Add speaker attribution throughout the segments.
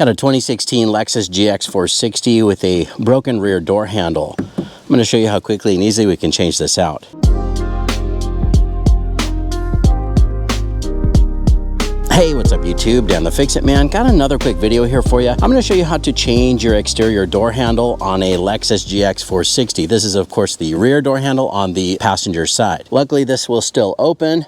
Speaker 1: Got a 2016 Lexus GX460 with a broken rear door handle. I'm going to show you how quickly and easily we can change this out. Hey, what's up YouTube? Dan the Fix-It Man. Got another quick video here for you. I'm going to show you how to change your exterior door handle on a Lexus GX460. This is of course the rear door handle on the passenger side. Luckily this will still open.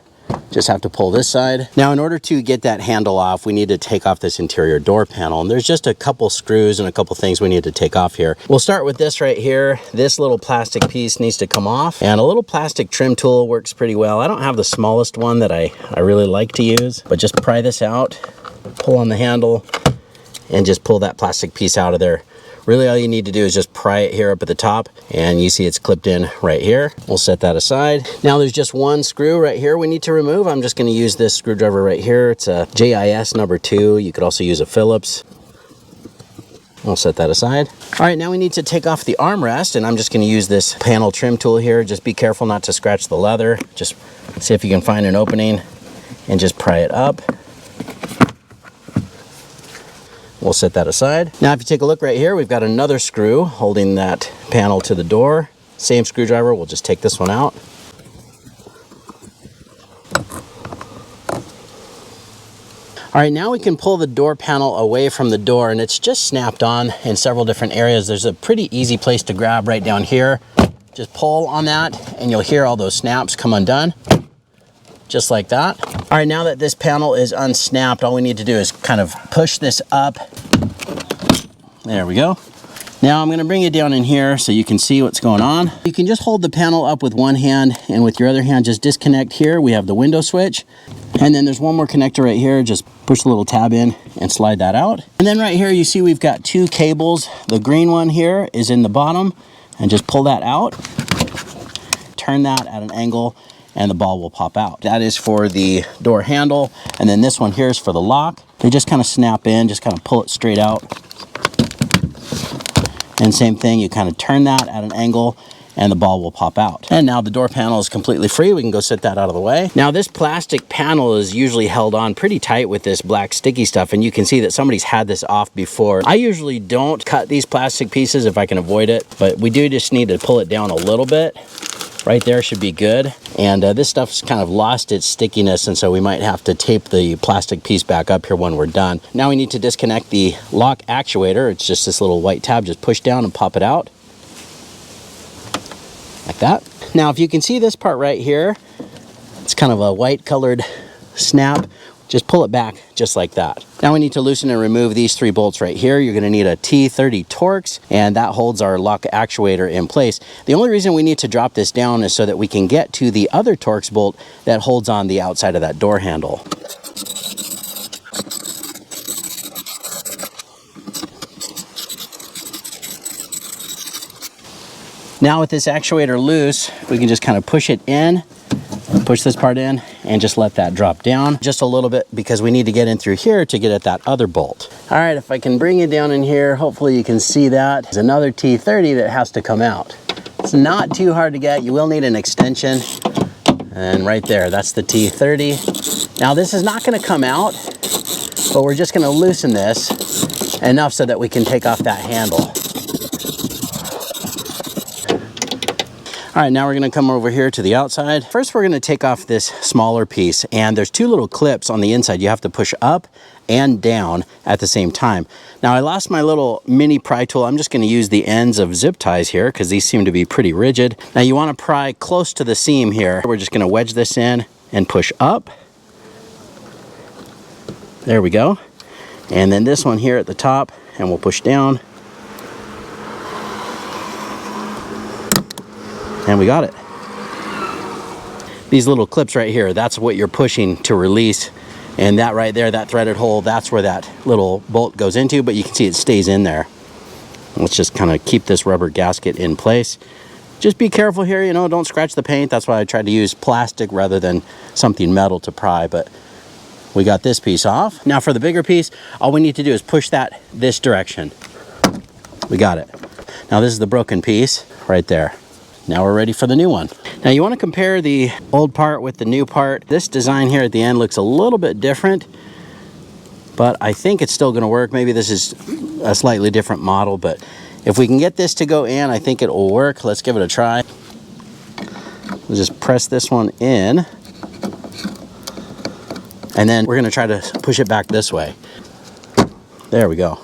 Speaker 1: Just have to pull this side. Now in order to get that handle off, we need to take off this interior door panel. And there's just a couple screws and a couple things we need to take off here. We'll start with this right here. This little plastic piece needs to come off. And a little plastic trim tool works pretty well. I don't have the smallest one that I really like to use. But just pry this out, pull on the handle, and just pull that plastic piece out of there. Really all you need to do is just pry it here up at the top, and you see it's clipped in right here. We'll set that aside. Now there's just one screw right here we need to remove. I'm just going to use this screwdriver right here. It's a JIS number 2. You could also use a Phillips. We'll set that aside. All right, now we need to take off the armrest, and I'm just going to use this panel trim tool here. Just be careful not to scratch the leather. Just see if you can find an opening and just pry it up. We'll set that aside. Now if you take a look right here, we've got another screw holding that panel to the door. Same screwdriver, we'll just take this one out. All right, now we can pull the door panel away from the door, and it's just snapped on in several different areas. There's a pretty easy place to grab right down here. Just pull on that and you'll hear all those snaps come undone. Just like that. All right, now that this panel is unsnapped, all we need to do is kind of push this up. There we go. Now I'm gonna bring it down in here so you can see what's going on. You can just hold the panel up with one hand, and with your other hand, just disconnect here. We have the window switch. And then there's one more connector right here. Just push the little tab in and slide that out. And then right here, you see we've got two cables. The green one here is in the bottom, and just pull that out. Turn that at an angle, and the ball will pop out. That is for the door handle. And then this one here is for the lock. They just kind of snap in, just kind of pull it straight out. And same thing, you kind of turn that at an angle and the ball will pop out. And now the door panel is completely free. We can go set that out of the way. Now this plastic panel is usually held on pretty tight with this black sticky stuff, and you can see that somebody's had this off before. I usually don't cut these plastic pieces if I can avoid it, but we do just need to pull it down a little bit. Right there should be good. And this stuff's kind of lost its stickiness, and so we might have to tape the plastic piece back up here when we're done. Now we need to disconnect the lock actuator. It's just this little white tab. Just push down and pop it out. Like that. Now if you can see this part right here, it's kind of a white colored snap. Just pull it back just like that. Now we need to loosen and remove these 3 bolts right here. You're going to need a T-30 Torx, and that holds our lock actuator in place. The only reason we need to drop this down is so that we can get to the other Torx bolt that holds on the outside of that door handle. Now with this actuator loose, we can just kind of push it in. Push this part in and just let that drop down just a little bit, because we need to get in through here to get at that other bolt. All right, if I can bring it down in here, hopefully you can see that. There's another T-30 that has to come out. It's not too hard to get. You will need an extension. And right there, that's the T-30. Now this is not gonna come out, but we're just gonna loosen this enough so that we can take off that handle. All right, now we're gonna come over here to the outside. First, we're gonna take off this smaller piece, and there's 2 little clips on the inside. You have to push up and down at the same time. Now I lost my little mini pry tool. I'm just gonna use the ends of zip ties here because these seem to be pretty rigid. Now you wanna pry close to the seam here. We're just gonna wedge this in and push up. There we go. And then this one here at the top, and we'll push down. And we got it. These little clips right here, that's what you're pushing to release. And that right there, that threaded hole, that's where that little bolt goes into, but you can see it stays in there. Let's just kind of keep this rubber gasket in place. Just be careful here, you know, don't scratch the paint. That's why I tried to use plastic rather than something metal to pry, but we got this piece off. Now for the bigger piece, all we need to do is push that this direction. We got it. Now this is the broken piece right there. Now we're ready for the new one. Now you want to compare the old part with the new part. This design here at the end looks a little bit different. but I think it's still gonna work. Maybe this is a slightly different model, but if we can get this to go in, I think it will work. Let's give it a try. We'll just press this one in, and then we're gonna try to push it back this way. There we go.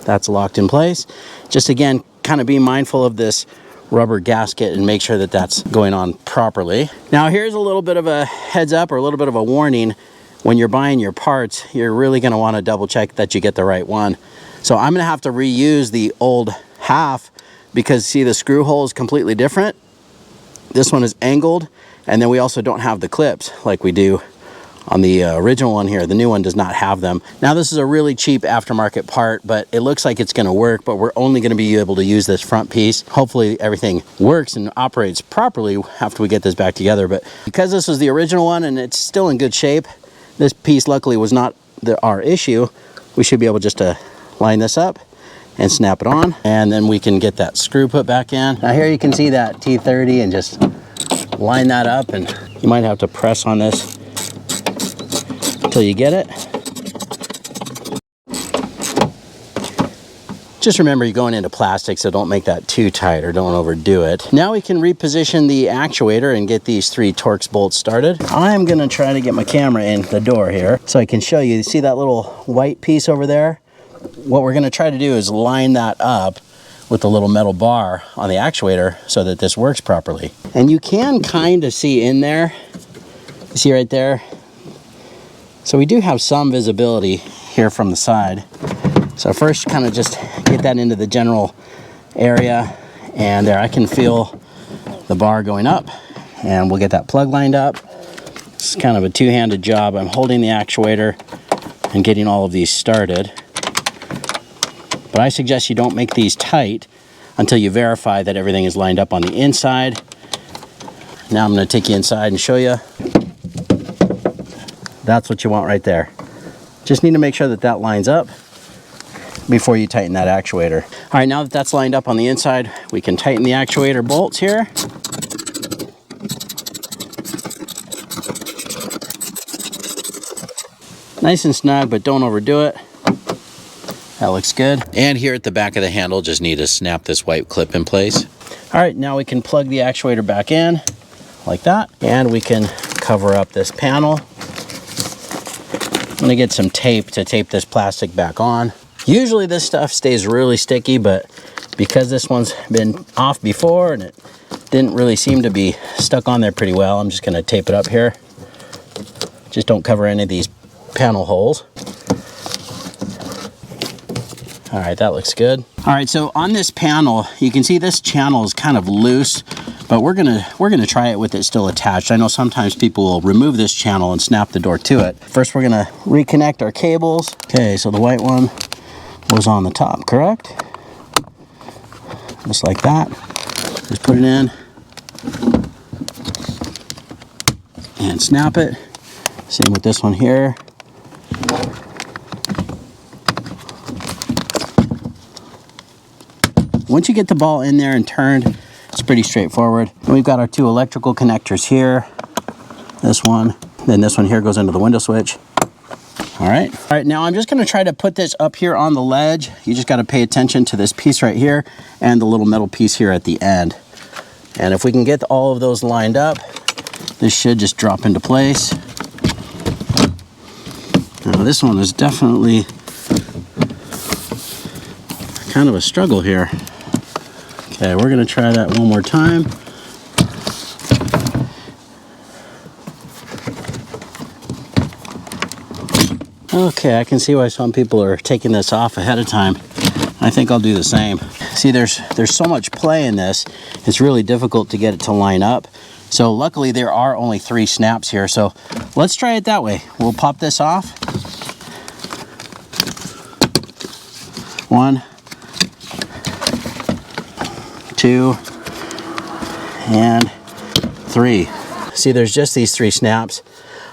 Speaker 1: That's locked in place. Just again, kind of be mindful of this rubber gasket and make sure that that's going on properly. Now here's a little bit of a heads up or a little bit of a warning. When you're buying your parts, you're really gonna wanna double check that you get the right one. So I'm gonna have to reuse the old half because see, the screw hole is completely different. This one is angled, and then we also don't have the clips like we do on the original one here. The new one does not have them. Now this is a really cheap aftermarket part, but it looks like it's gonna work, but we're only gonna be able to use this front piece. Hopefully everything works and operates properly after we get this back together. But because this was the original one and it's still in good shape, this piece luckily was not our issue. We should be able just to line this up and snap it on, and then we can get that screw put back in. Now here you can see that T-30 and just line that up, and you might have to press on this until you get it. Just remember, you're going into plastic, so don't make that too tight or don't overdo it. Now we can reposition the actuator and get these 3 Torx bolts started. I'm gonna try to get my camera in the door here so I can show you. You see that little white piece over there? What we're gonna try to do is line that up with the little metal bar on the actuator so that this works properly. And you can kind of see in there, you see right there? So we do have some visibility here from the side. So first, kind of just get that into the general area, and there I can feel the bar going up, and we'll get that plug lined up. It's kind of a two-handed job. I'm holding the actuator and getting all of these started. But I suggest you don't make these tight until you verify that everything is lined up on the inside. Now I'm going to take you inside and show you. That's what you want right there. Just need to make sure that that lines up before you tighten that actuator. All right, now that that's lined up on the inside, we can tighten the actuator bolts here. Nice and snug, but don't overdo it. That looks good. And here at the back of the handle, just need to snap this white clip in place. All right, now we can plug the actuator back in like that, and we can cover up this panel. I'm gonna get some tape to tape this plastic back on. Usually this stuff stays really sticky, but because this one's been off before and it didn't really seem to be stuck on there pretty well, I'm just gonna tape it up here. Just don't cover any of these panel holes. All right, that looks good. All right, so on this panel, you can see this channel is kind of loose, but we're gonna try it with it still attached. I know sometimes people will remove this channel and snap the door to it. First, we're gonna reconnect our cables. Okay, so the white one was on the top, correct? Just like that. Just put it in and snap it. Same with this one here. Once you get the ball in there and turned, it's pretty straightforward. And we've got our 2 electrical connectors here. This one, then this one here goes into the window switch. All right, now I'm just gonna try to put this up here on the ledge. You just gotta pay attention to this piece right here and the little metal piece here at the end. And if we can get all of those lined up, this should just drop into place. Now this one is definitely kind of a struggle here. Okay, we're gonna try that one more time. Okay, I can see why some people are taking this off ahead of time. I think I'll do the same. See, there's so much play in this, it's really difficult to get it to line up. So luckily there are only 3 snaps here, so let's try it that way. We'll pop this off. 1, 2, and 3. See, there's just these 3 snaps.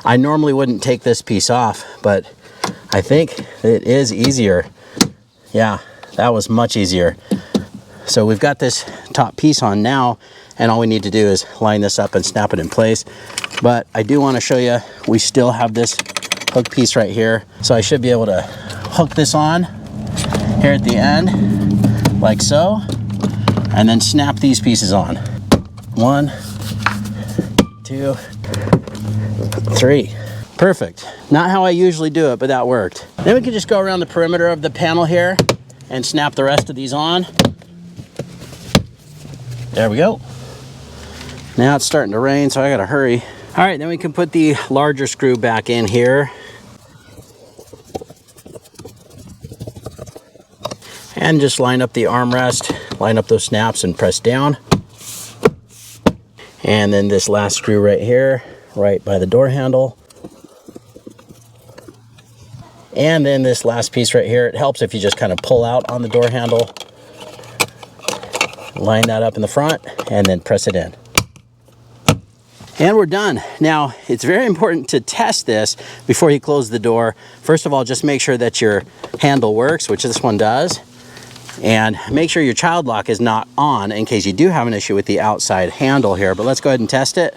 Speaker 1: I normally wouldn't take this piece off, but I think it is easier. Yeah, that was much easier. So we've got this top piece on now, and all we need to do is line this up and snap it in place. But I do want to show you, we still have this hook piece right here. So I should be able to hook this on here at the end, like so, and then snap these pieces on. 1, 2, 3. Perfect. Not how I usually do it, but that worked. Then we can just go around the perimeter of the panel here and snap the rest of these on. There we go. Now it's starting to rain, so I gotta hurry. All right, then we can put the larger screw back in here. And just line up the armrest, line up those snaps and press down. And then this last screw right here, right by the door handle. And then this last piece right here, it helps if you just kind of pull out on the door handle. Line that up in the front and then press it in. And we're done. Now, it's very important to test this before you close the door. First of all, just make sure that your handle works, which this one does. And make sure your child lock is not on in case you do have an issue with the outside handle here. But let's go ahead and test it.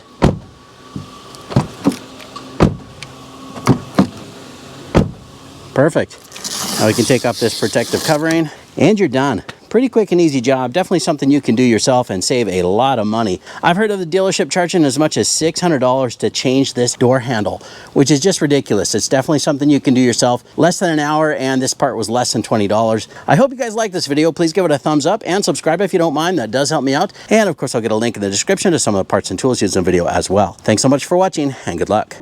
Speaker 1: Perfect. Now we can take off this protective covering and you're done. Pretty quick and easy job. Definitely something you can do yourself and save a lot of money. I've heard of the dealership charging as much as $600 to change this door handle, which is just ridiculous. It's definitely something you can do yourself. Less than an hour, and this part was less than $20. I hope you guys like this video. Please give it a thumbs up and subscribe if you don't mind. That does help me out. And of course, I'll get a link in the description to some of the parts and tools used in the video as well. Thanks so much for watching and good luck.